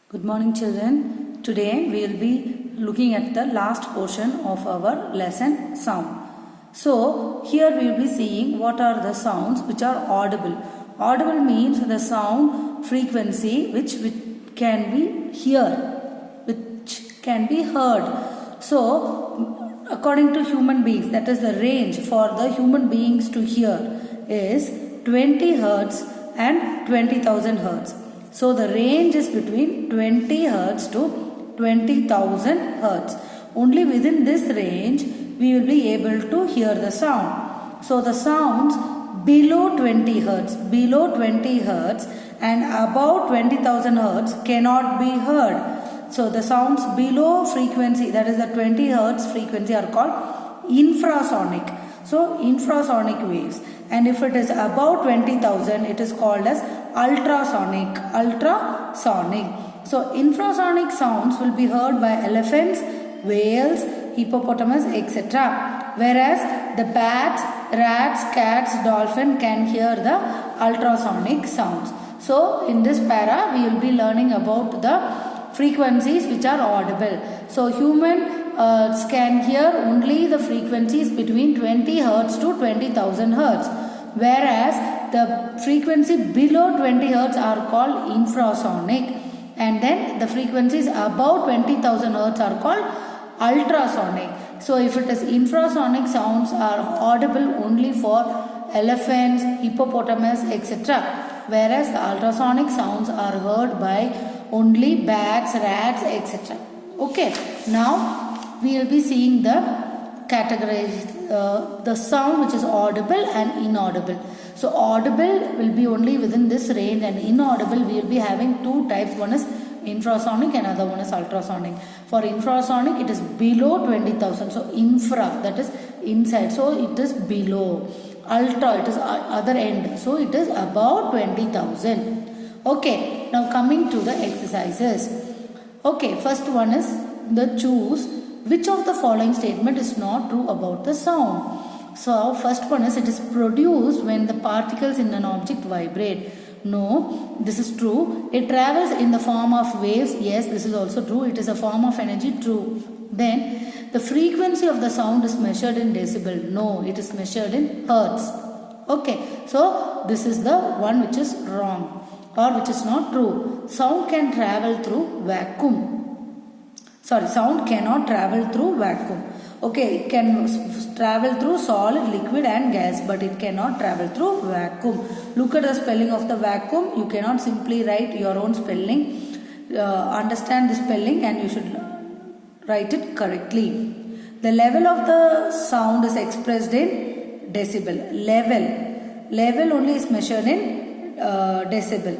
Good morning children. Today we will be looking at the last portion of our lesson sound. So here we will be seeing what are the sounds which are audible. Audible means the sound frequency which can be heard. So according to human beings, that is the range for the human beings to hear is 20 hertz and 20,000 hertz. So the range is between 20 hertz to 20,000 hertz. Only within this range we will be able to hear the sound. So the sounds below 20 hertz and above 20,000 hertz cannot be heard. So the sounds below frequency, that is the 20 hertz frequency, are called infrasonic. So infrasonic waves. And if it is above 20,000, it is called as ultrasonic. So infrasonic sounds will be heard by elephants, whales, hippopotamus, etc. Whereas the bats, rats, cats, dolphin can hear the ultrasonic sounds. So in this para we will be learning about the frequencies which are audible. So human can hear only the frequencies between 20 hertz to 20,000 hertz, whereas the frequency below 20 hertz are called infrasonic, and then the frequencies above 20,000 hertz are called ultrasonic. So if it is infrasonic, sounds are audible only for elephants, hippopotamus, etc., whereas the ultrasonic sounds are heard by only bats, rats, etc. Okay, now we will be seeing the the sound which is audible and inaudible. So audible will be only within this range, and inaudible we will be having two types. One is infrasonic and other one is ultrasonic. For infrasonic it is below 20,000. So infra, that is inside, so it is below. Ultra, it is other end, so it is above 20,000. Okay, now coming to the exercises. Okay, first one is the choose which of the following statement is not true about the sound. So first one is it is produced when the particles in an object vibrate. No, this is true. It travels in the form of waves. Yes, this is also true. It is a form of energy. True. Then the frequency of the sound is measured in decibel. No, it is measured in hertz. Okay, so this is the one which is wrong or which is not true. Sound can travel through vacuum. Sound cannot travel through vacuum. Okay, it can travel through solid, liquid and gas, but it cannot travel through vacuum. Look at the spelling of the vacuum. You cannot simply write your own spelling. Understand the spelling and you should write it correctly. The level of the sound is expressed in decibel. Level only is measured in decibel.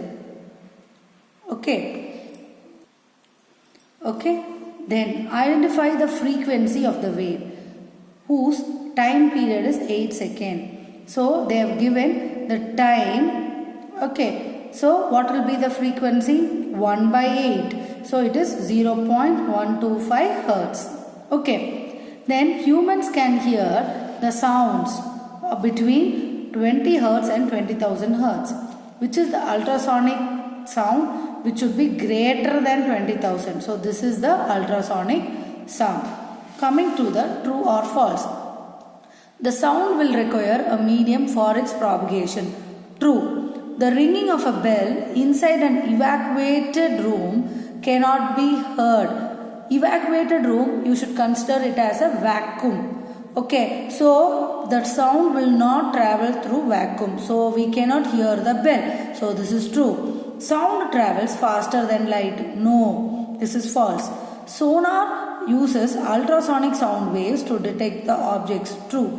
Okay. Then identify the frequency of the wave whose time period is 8 seconds. So they have given the time. Okay. So what will be the frequency? 1 by 8. So it is 0.125 hertz. Okay. Then humans can hear the sounds between 20 hertz and 20,000 hertz, which is the ultrasonic sound, which should be greater than 20,000. So this is the ultrasonic sound. Coming to the true or false. The sound will require a medium for its propagation. True. The ringing of a bell inside an evacuated room cannot be heard. Evacuated room, you should consider it as a vacuum. Okay, so the sound will not travel through vacuum. So we cannot hear the bell. So this is true. Sound travels faster than light. No, this is false. Sonar uses ultrasonic sound waves to detect the objects. True.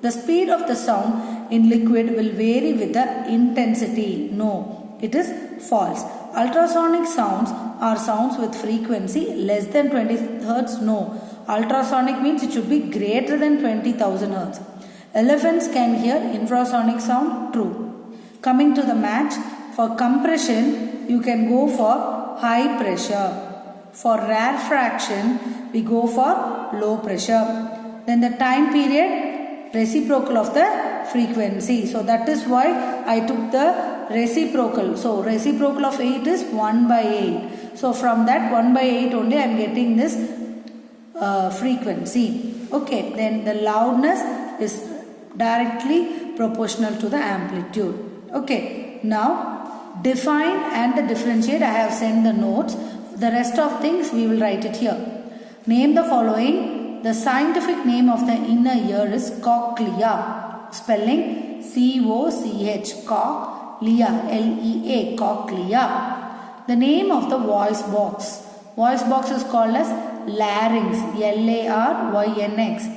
The speed of the sound in liquid will vary with the intensity. No, it is false. Ultrasonic sounds are sounds with frequency less than 20 hertz. No. Ultrasonic means it should be greater than 20,000 hertz. Elephants can hear infrasonic sound. True. Coming to the match. For compression, you can go for high pressure. For rarefaction, we go for low pressure. Then the time period, reciprocal of the frequency. So that is why I took the reciprocal. So reciprocal of 8 is 1 by 8. So from that 1 by 8 only I am getting this frequency. Okay, then the loudness is directly proportional to the amplitude. Okay, now define and differentiate. I have sent the notes. The rest of things we will write it here. Name the following. The scientific name of the inner ear is cochlea. Spelling C-O-C-H. Cochlea. L-E-A. Cochlea. The name of the voice box. Voice box is called as larynx. L-A-R-Y-N-X.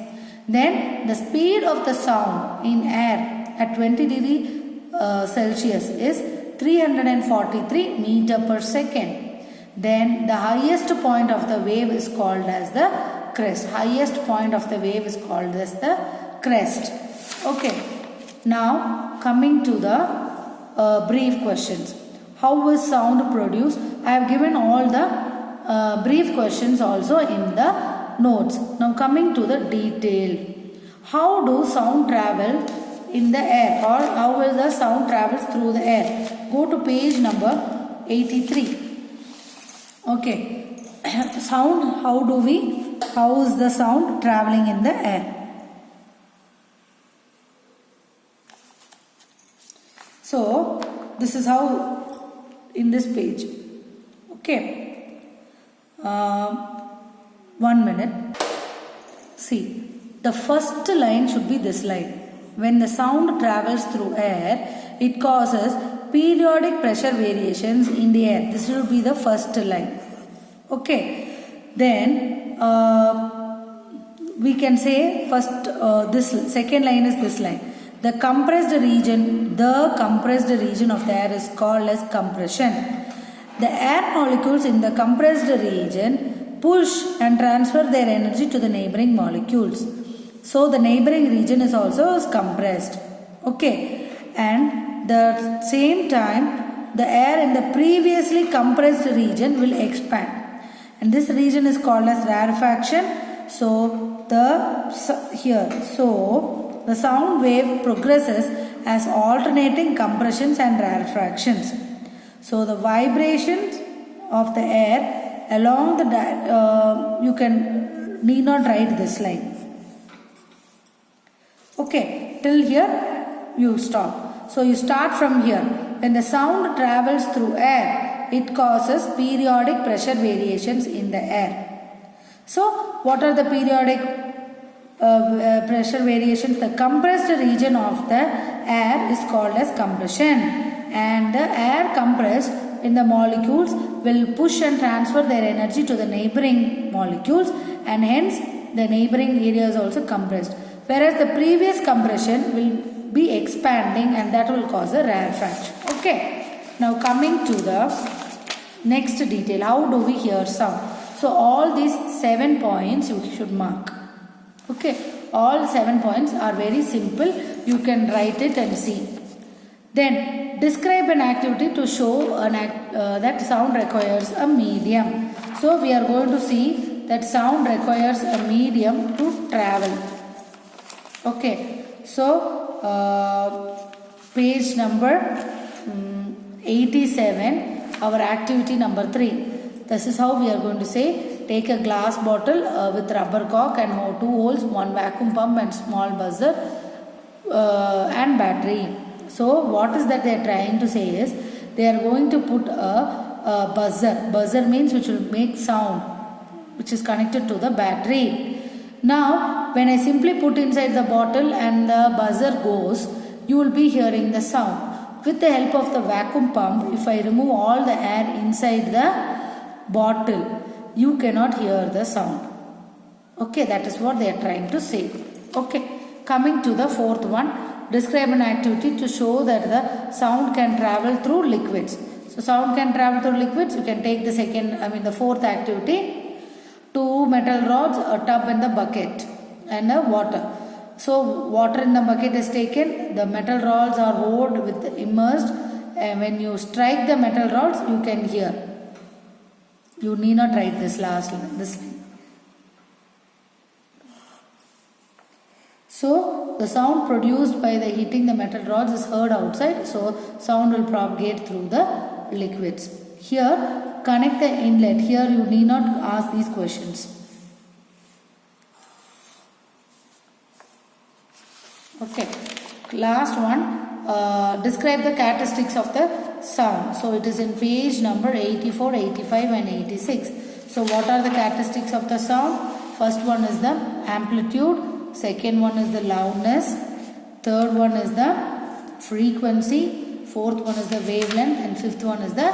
Then the speed of the sound in air at 20 degree Celsius is 343 meter per second. Then the highest point of the wave is called as the crest. Highest point of the wave is called as the crest. Okay. Now coming to the brief questions. How is sound produced? I have given all the brief questions also in the notes. Now coming to the detail. How do sound travel in the air, or how will the sound travels through the air? Go to page number 83. Okay. Sound, how is the sound traveling in the air? So this is how in this page. Okay. 1 minute. See, the first line should be this line. When the sound travels through air, it causes periodic pressure variations in the air. This will be the first line. Okay. Then we can say first this second line is this line. The compressed region of the air is called as compression. The air molecules in the compressed region push and transfer their energy to the neighboring molecules. So the neighboring region is also compressed. Okay. And the same time the air in the previously compressed region will expand. And this region is called as rarefaction. So the sound wave progresses as alternating compressions and rarefactions. So the vibrations of the air along the you need not write this line. Okay, till here you stop. So you start from here. When the sound travels through air, it causes periodic pressure variations in the air. So what are the periodic pressure variations? The compressed region of the air is called as compression, and the air compressed in the molecules will push and transfer their energy to the neighboring molecules, and hence the neighboring area is also compressed. Whereas the previous compression will be expanding, and that will cause a rarefaction. Okay. Now coming to the next detail. How do we hear sound? So all these 7 points you should mark. Okay. All 7 points are very simple. You can write it and see. Then describe an activity to show that sound requires a medium. So we are going to see that sound requires a medium to travel. Okay, so page number 87, our activity number 3. This is how we are going to say: take a glass bottle with rubber cork and 2 holes, 1 vacuum pump and small buzzer and battery. So what is that they are trying to say is they are going to put a buzzer. Buzzer means which will make sound, which is connected to the battery. Now, when I simply put inside the bottle and the buzzer goes, you will be hearing the sound. With the help of the vacuum pump, if I remove all the air inside the bottle, you cannot hear the sound. Okay, that is what they are trying to say. Okay, coming to the 4th one, describe an activity to show that the sound can travel through liquids. So, sound can travel through liquids. You can take the 4th activity. 2 metal rods, a tub and the bucket, and a water. So water in the bucket is taken, the metal rods are poured with immersed, and when you strike the metal rods, you can hear. You need not write this last line, this line. So the sound produced by the heating the metal rods is heard outside, so sound will propagate through the liquids. Here connect the inlet. Here you need not ask these questions. Okay, last one, describe the characteristics of the sound. So it is in page number 84, 85 and 86. So what are the characteristics of the sound? First one is the amplitude, second one is the loudness, third one is the frequency, fourth one is the wavelength, and fifth one is the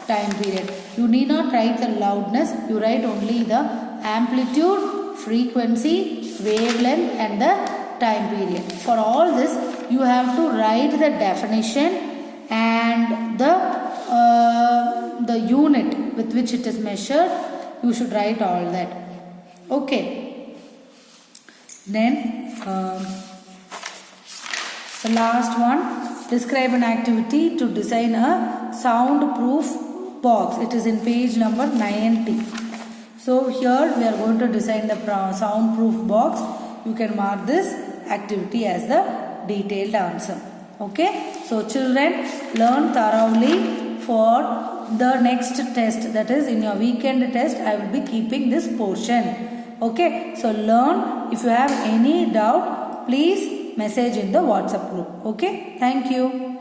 time period. You need not write the loudness, you write only the amplitude, frequency, wavelength and the time period. For all this you have to write the definition and the unit with which it is measured. You should write all that. Okay, then the last one, describe an activity to design a soundproof box. It is in page number 90. So here we are going to design the soundproof box. You can mark this activity as the detailed answer. Okay, so children, learn thoroughly. For the next test, that is in your weekend test, I will be keeping this portion. Okay, so learn. If you have any doubt, please message in the WhatsApp group. Okay, thank you.